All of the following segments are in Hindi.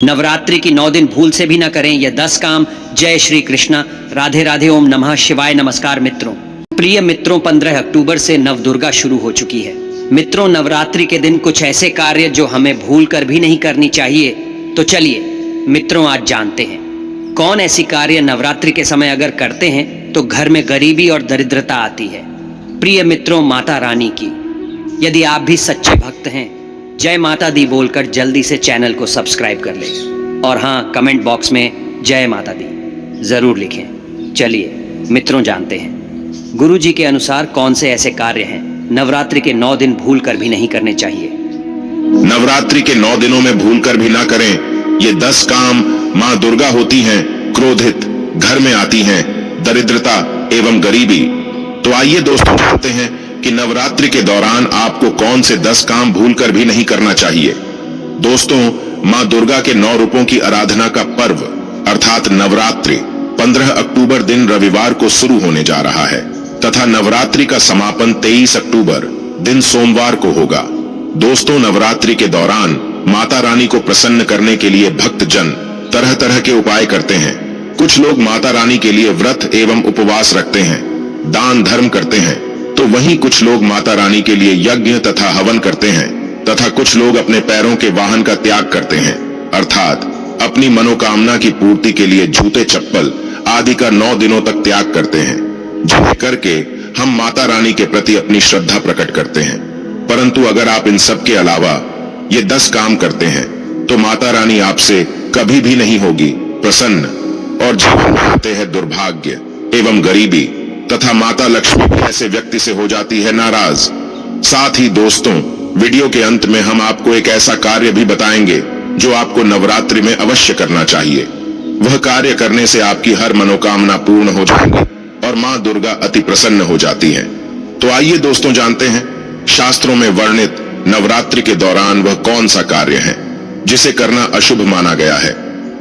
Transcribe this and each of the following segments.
नवरात्रि की 9 दिन भूल से भी न करें ये 10 काम। जय श्री कृष्णा, राधे राधे, ओम नमः शिवाय। नमस्कार मित्रों, प्रिय मित्रों, 15 अक्टूबर से नवदुर्गा शुरू हो चुकी है। मित्रों, नवरात्रि के दिन कुछ ऐसे कार्य जो हमें भूल कर भी नहीं करनी चाहिए। तो चलिए मित्रों, आज जानते हैं कौन ऐसी कार्य नवरात्रि के समय अगर करते हैं तो घर में गरीबी और दरिद्रता आती है। प्रिय मित्रों, माता रानी की यदि आप भी सच्चे भक्त हैं, जय माता दी बोलकर जल्दी से चैनल को सब्सक्राइब कर लें और हाँ, कमेंट बॉक्स में जय माता दी जरूर लिखें। चलिए मित्रों, जानते हैं गुरु जी के अनुसार कौन से ऐसे कार्य हैं नवरात्रि के 9 दिन भूल कर भी नहीं करने चाहिए। नवरात्रि के 9 दिनों में भूल कर भी ना करें ये 10 काम। माँ दुर्गा होती हैं क्रोधित, घर में आती हैं दरिद्रता एवं गरीबी। तो आइए दोस्तों, जानते हैं कि नवरात्रि के दौरान आपको कौन से 10 काम भूलकर भी नहीं करना चाहिए। दोस्तों, माँ दुर्गा के 9 रूपों की आराधना का पर्व अर्थात नवरात्रि 15 अक्टूबर दिन रविवार को शुरू होने जा रहा है तथा नवरात्रि का समापन 23 अक्टूबर दिन सोमवार को होगा। दोस्तों, नवरात्रि के दौरान माता रानी को प्रसन्न करने के लिए भक्तजन तरह तरह के उपाय करते हैं। कुछ लोग माता रानी के लिए व्रत एवं उपवास रखते हैं, दान धर्म करते हैं, तो वहीं कुछ लोग माता रानी के लिए यज्ञ तथा हवन करते हैं तथा कुछ लोग अपने पैरों के वाहन का त्याग करते हैं अर्थात अपनी मनोकामना की पूर्ति के लिए जूते चप्पल आदि का 9 दिनों तक त्याग करते हैं, जिन्हें करके हम माता रानी के प्रति अपनी श्रद्धा प्रकट करते हैं। परंतु अगर आप इन सब के अलावा ये 10 काम करते हैं तो माता रानी आपसे कभी भी नहीं होगी प्रसन्न और जीवन में आते हैं दुर्भाग्य एवं गरीबी तथा माता लक्ष्मी भी ऐसे व्यक्ति से हो जाती है नाराज। साथ ही दोस्तों, वीडियो के अंत में हम आपको एक ऐसा कार्य भी बताएंगे जो आपको नवरात्रि में अवश्य करना चाहिए। वह कार्य करने से आपकी हर मनोकामना पूर्ण हो जाएगी और माँ दुर्गा अति प्रसन्न हो जाती है। तो आइए दोस्तों, जानते हैं शास्त्रों में वर्णित नवरात्रि के दौरान वह कौन सा कार्य है जिसे करना अशुभ माना गया है।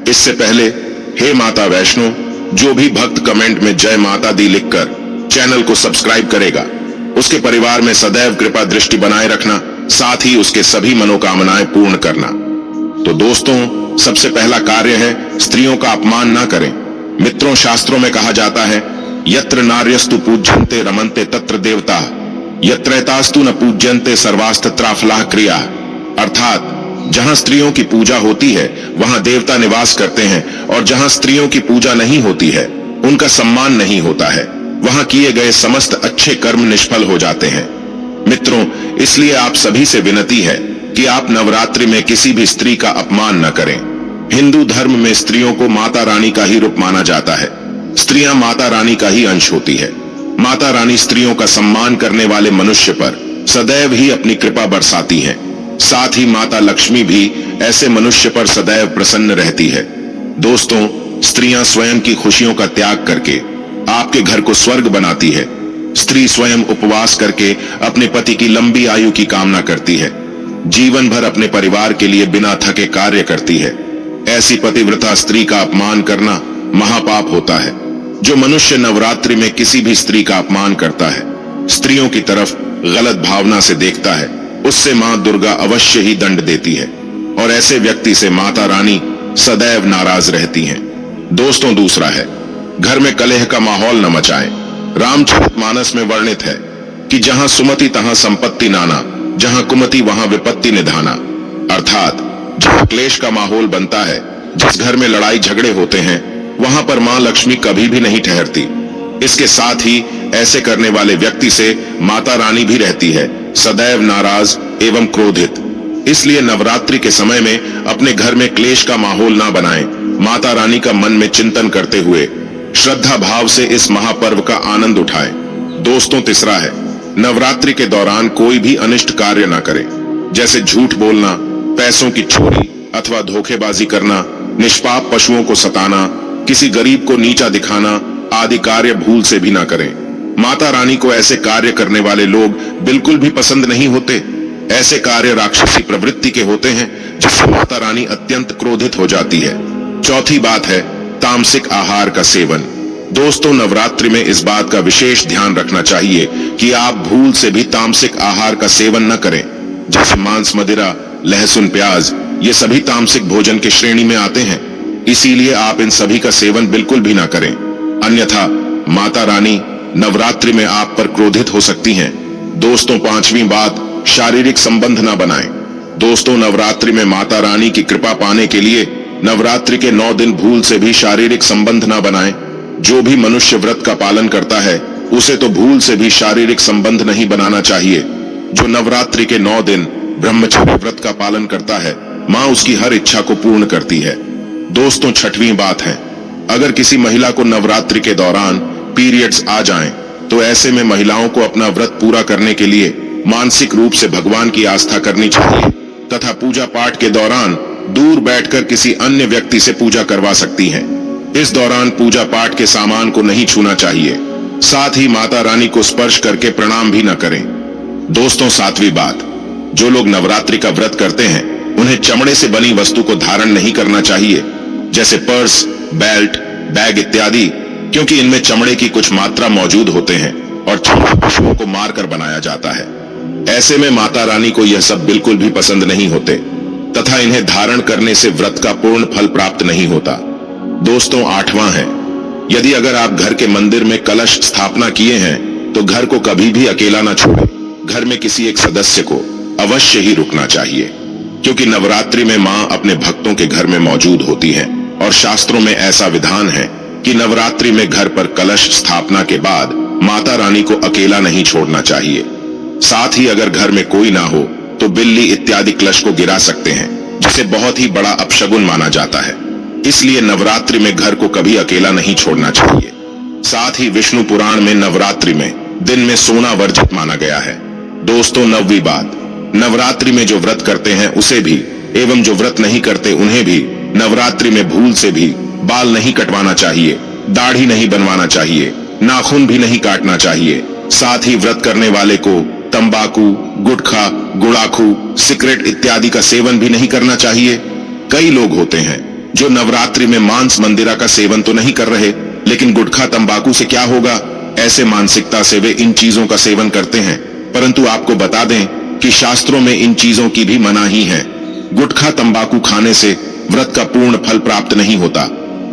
इससे पहले हे माता वैष्णो, जो भी भक्त कमेंट में जय माता दी लिखकर चैनल को सब्सक्राइब करेगा, उसके परिवार में सदैव कृपा दृष्टि बनाए रखना, साथ ही उसके सभी मनोकामनाएं पूर्ण करना। तो दोस्तों, सबसे पहला कार्य है स्त्रियों का अपमान ना करें। मित्रों, शास्त्रों में कहा जाता है यत्र नार्यस्तु पूज्यन्ते रमन्ते तत्र देवता, यत्रैतास्तु न पूज्यन्ते सर्वास्तत्राफलाः क्रिया। अर्थात जहां स्त्रियों की पूजा होती है वहां देवता निवास करते हैं और जहां स्त्रियों की पूजा नहीं होती है, उनका सम्मान नहीं होता है, वहां किए गए समस्त अच्छे कर्म निष्फल हो जाते हैं। मित्रों, इसलिए आप सभी से विनती है कि आप नवरात्रि में किसी भी स्त्री का अपमान न करें। हिंदू धर्म में स्त्रियों को माता रानी का ही रूप माना जाता है। स्त्रियां माता रानी का ही अंश होती है। माता रानी स्त्रियों का सम्मान करने वाले मनुष्य पर सदैव ही अपनी कृपा बरसाती है। साथ ही माता लक्ष्मी भी ऐसे मनुष्य पर सदैव प्रसन्न रहती है। दोस्तों, स्त्रियां स्वयं की खुशियों का त्याग करके आपके घर को स्वर्ग बनाती है। स्त्री स्वयं उपवास करके अपने पति की लंबी आयु की कामना करती है, जीवन भर अपने परिवार के लिए बिना थके कार्य करती है। ऐसी पतिव्रता स्त्री का अपमान करना महापाप होता है। जो मनुष्य नवरात्रि में किसी भी स्त्री का अपमान करता है, स्त्रियों की तरफ गलत भावना से देखता है, उससे मां दुर्गा अवश्य ही दंड देती है और ऐसे व्यक्ति से माता रानी सदैव नाराज रहती हैं। दोस्तों, दूसरा है घर में कलह का माहौल न मचाएं। रामचरितमानस में वर्णित है कि जहां सुमति तहां संपत्ति नाना, जहां कुमति वहां विपत्ति निधाना। अर्थात जहां क्लेश का माहौल बनता है, जिस घर में लड़ाई झगड़े होते हैं, वहां पर मां लक्ष्मी कभी भी नहीं ठहरती। इसके साथ ही ऐसे करने वाले व्यक्ति से माता रानी भी रहती है सदैव नाराज एवं क्रोधित। इसलिए नवरात्रि के समय में अपने घर में क्लेश का माहौल ना बनाएं। माता रानी का मन में चिंतन करते हुए श्रद्धा भाव से इस महापर्व का आनंद उठाएं। दोस्तों, तीसरा है नवरात्रि के दौरान कोई भी अनिष्ट कार्य ना करें, जैसे झूठ बोलना, पैसों की चोरी अथवा धोखेबाजी करना, निष्पाप पशुओं को सताना, किसी गरीब को नीचा दिखाना आदि कार्य भूल से भी ना करें। माता रानी को ऐसे कार्य करने वाले लोग बिल्कुल भी पसंद नहीं होते। ऐसे कार्य राक्षसी प्रवृत्ति के होते हैं जिससे माता रानी अत्यंत क्रोधित हो जाती है। चौथी बात है तामसिक आहार का सेवन। दोस्तों, नवरात्रि में इस बात का विशेष ध्यान रखना चाहिए कि आप भूल से भी तामसिक आहार का सेवन न करें, जैसे मांस, मदिरा, लहसुन, प्याज ये सभी तामसिक भोजन के श्रेणी में आते हैं, इसीलिए आप इन सभी का सेवन बिल्कुल भी ना करें, अन्यथा माता रानी नवरात्रि में आप पर क्रोधित हो सकती हैं। दोस्तों, पांचवी बात, शारीरिक संबंध ना बनाएं। दोस्तों, नवरात्रि में माता रानी की कृपा पाने के लिए नवरात्रि के 9 दिन भूल से भी शारीरिक संबंध ना बनाएं। जो भी मनुष्य व्रत का पालन करता है उसे तो भूल से भी शारीरिक संबंध नहीं बनाना चाहिए। जो नवरात्रि के 9 दिन ब्रह्मचर्य व्रत का पालन करता है, माँ उसकी हर इच्छा को पूर्ण करती है। दोस्तों, छठवीं बात है, अगर किसी महिला को नवरात्रि के दौरान पीरियड्स आ जाएं, तो ऐसे में महिलाओं को अपना व्रत पूरा करने के लिए मानसिक रूप से भगवान की आस्था करनी चाहिए तथा पूजा पाठ के दौरान दूर बैठकर किसी अन्य व्यक्ति से पूजा करवा सकती हैं। इस दौरान पूजा पाठ के सामान को नहीं छूना चाहिए, साथ ही माता रानी को स्पर्श करके प्रणाम भी न करें। दोस्तों, सातवीं बात, जो लोग नवरात्रि का व्रत करते हैं उन्हें चमड़े से बनी वस्तु को धारण नहीं करना चाहिए, जैसे पर्स, बेल्ट, बैग इत्यादि, क्योंकि इनमें चमड़े की कुछ मात्रा मौजूद होते हैं और चमड़ा पशुओं को मारकर बनाया जाता है। ऐसे में माता रानी को यह सब बिल्कुल भी पसंद नहीं होते तथा इन्हें धारण करने से व्रत का पूर्ण फल प्राप्त नहीं होता। दोस्तों, आठवां है, यदि अगर आप घर के मंदिर में कलश स्थापना किए हैं तो घर को कभी भी अकेला न छोड़ें। घर में किसी एक सदस्य को अवश्य ही रुकना चाहिए, क्योंकि नवरात्रि में माँ अपने भक्तों के घर में मौजूद होती हैं और शास्त्रों में ऐसा विधान है कि नवरात्रि में घर पर कलश स्थापना के बाद माता रानी को अकेला नहीं छोड़ना चाहिए। साथ ही अगर घर में कोई ना हो तो बिल्ली इत्यादि कलश को गिरा सकते हैं, जिसे बहुत ही बड़ा अपशगुन माना जाता है। इसलिए नवरात्रि में घर को कभी अकेला नहीं छोड़ना चाहिए। साथ ही विष्णु पुराण में नवरात्रि में दिन में सोना वर्जित माना गया है। दोस्तों, 9वीं बात, नवरात्रि में जो व्रत करते हैं उसे भी एवं जो व्रत नहीं करते उन्हें भी नवरात्रि में भूल से भी बाल नहीं कटवाना चाहिए, दाढ़ी नहीं बनवाना चाहिए, नाखून भी नहीं काटना चाहिए। साथ ही व्रत करने वाले को तंबाकू, गुटखा, गुड़ाखू, सिगरेट इत्यादि का सेवन भी नहीं करना चाहिए। कई लोग होते हैं जो नवरात्रि में मांस मंदिरा का सेवन तो नहीं कर रहे, लेकिन गुटखा तंबाकू से क्या होगा, ऐसे मानसिकता से वे इन चीजों का सेवन करते हैं। परंतु आपको बता दें कि शास्त्रों में इन चीजों की भी मनाही है। गुटखा तंबाकू खाने से व्रत का पूर्ण फल प्राप्त नहीं होता।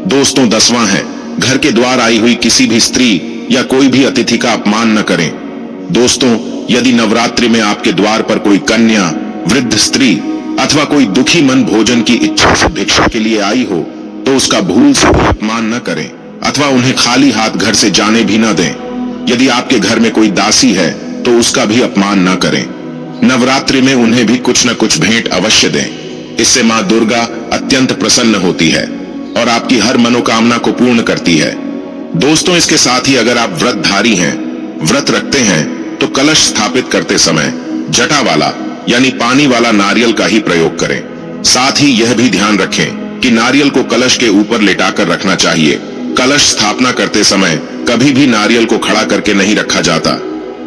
दोस्तों, 10वां है, घर के द्वार आई हुई किसी भी स्त्री या कोई भी अतिथि का अपमान न करें। दोस्तों, यदि नवरात्रि में आपके द्वार पर कोई कन्या, वृद्ध स्त्री अथवा कोई दुखी मन भोजन की इच्छा से भिक्षा के लिए आई हो तो उसका भूल से भी अपमान न करें अथवा उन्हें खाली हाथ घर से जाने भी न दें। यदि आपके घर में कोई दासी है तो उसका भी अपमान न करें। नवरात्रि में उन्हें भी कुछ न कुछ भेंट अवश्य दें। इससे माँ दुर्गा अत्यंत प्रसन्न होती है और आपकी हर मनोकामना को पूर्ण करती है। दोस्तों, इसके साथ ही अगर आप व्रतधारी हैं, व्रत रखते हैं, तो कलश स्थापित करते समय जटा वाला यानी पानी वाला नारियल का ही प्रयोग करें। साथ ही यह भी ध्यान रखें कि नारियल को कलश के ऊपर लेटाकर रखना चाहिए। कलश स्थापना करते समय कभी भी नारियल को खड़ा करके नहीं रखा जाता।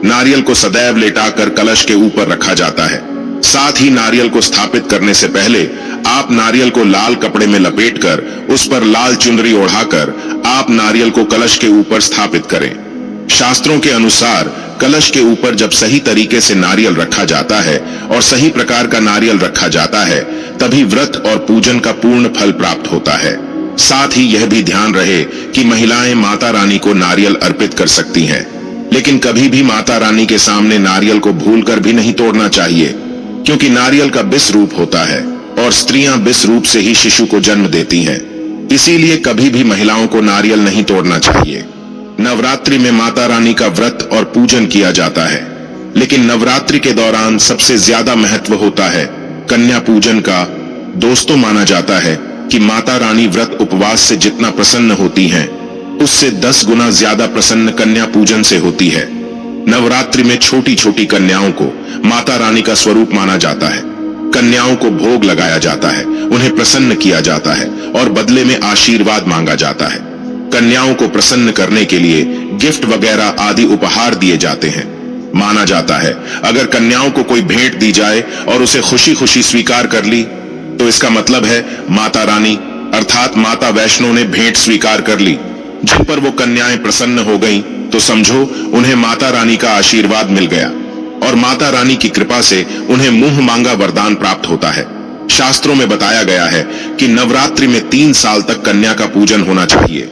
नारियल को सदैव लेटाकर कलश के ऊपर रखा जाता है। साथ ही नारियल को स्थापित करने से पहले आप नारियल को लाल कपड़े में लपेटकर उस पर लाल चुनरी ओढ़ाकर आप नारियल को कलश के ऊपर स्थापित करें। शास्त्रों के अनुसार कलश के ऊपर जब सही तरीके से नारियल रखा जाता है और सही प्रकार का नारियल रखा जाता है, तभी व्रत और पूजन का पूर्ण फल प्राप्त होता है। साथ ही यह भी ध्यान रहे कि महिलाएं माता रानी को नारियल अर्पित कर सकती हैं, लेकिन कभी भी माता रानी के सामने नारियल को भूलकर भी नहीं तोड़ना चाहिए, क्योंकि नारियल का बिस रूप होता है और स्त्रियां बिस रूप से ही शिशु को जन्म देती हैं। इसीलिए कभी भी महिलाओं को नारियल नहीं तोड़ना चाहिए। नवरात्रि में माता रानी का व्रत और पूजन किया जाता है, लेकिन नवरात्रि के दौरान सबसे ज्यादा महत्व होता है कन्या पूजन का। दोस्तों, माना जाता है कि माता रानी व्रत उपवास से जितना प्रसन्न होती हैं, उससे 10 गुना ज्यादा प्रसन्न कन्या पूजन से होती है। नवरात्रि में छोटी छोटी कन्याओं को माता रानी का स्वरूप माना जाता है। कन्याओं को भोग लगाया जाता है, उन्हें प्रसन्न किया जाता है और बदले में आशीर्वाद मांगा जाता है। कन्याओं को प्रसन्न करने के लिए गिफ्ट वगैरह आदि उपहार दिए जाते हैं। माना जाता है अगर कन्याओं को कोई भेंट दी जाए और उसे खुशी खुशी स्वीकार कर ली, तो इसका मतलब है माता रानी अर्थात माता वैष्णो ने भेंट स्वीकार कर ली। जिन पर वो कन्याएं प्रसन्न हो गईं, तो समझो उन्हें माता रानी का आशीर्वाद मिल गया और माता रानी की कृपा से उन्हें मुंह मांगा वरदान प्राप्त होता है। शास्त्रों में बताया गया है कि नवरात्रि में 3 साल तक कन्या का पूजन होना चाहिए।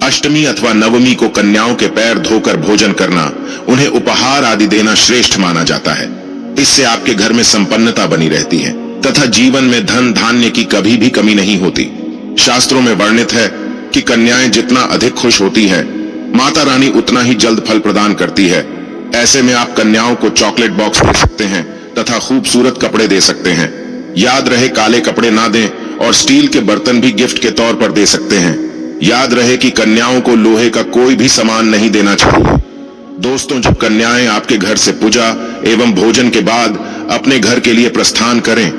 अष्टमी अथवा नवमी को कन्याओं के पैर धोकर भोजन करना, उन्हें उपहार आदि देना श्रेष्ठ माना जाता है। इससे आपके घर में संपन्नता बनी रहती है तथा जीवन में धन धान्य की कभी भी कमी नहीं होती। शास्त्रों में वर्णित है कि कन्याएं जितना अधिक खुश होती है, माता रानी उतना ही जल्द फल प्रदान करती है। ऐसे में आप कन्याओं को चॉकलेट बॉक्स दे सकते हैं तथा खूबसूरत कपड़े दे सकते हैं। याद रहे काले कपड़े ना दें और स्टील के बर्तन भी गिफ्ट के तौर पर दे सकते हैं। याद रहे कि कन्याओं को लोहे का कोई भी सामान नहीं देना चाहिए। दोस्तों, जब कन्याएं आपके घर से पूजा एवं भोजन के बाद अपने घर के लिए प्रस्थान करें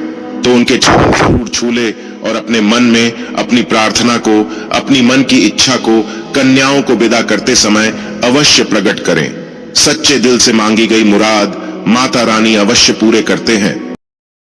तो उनके चरण जरूर छू ले और अपने मन में अपनी प्रार्थना को, अपनी मन की इच्छा को कन्याओं को विदा करते समय अवश्य प्रकट करें। सच्चे दिल से मांगी गई मुराद माता रानी अवश्य पूरे करते हैं।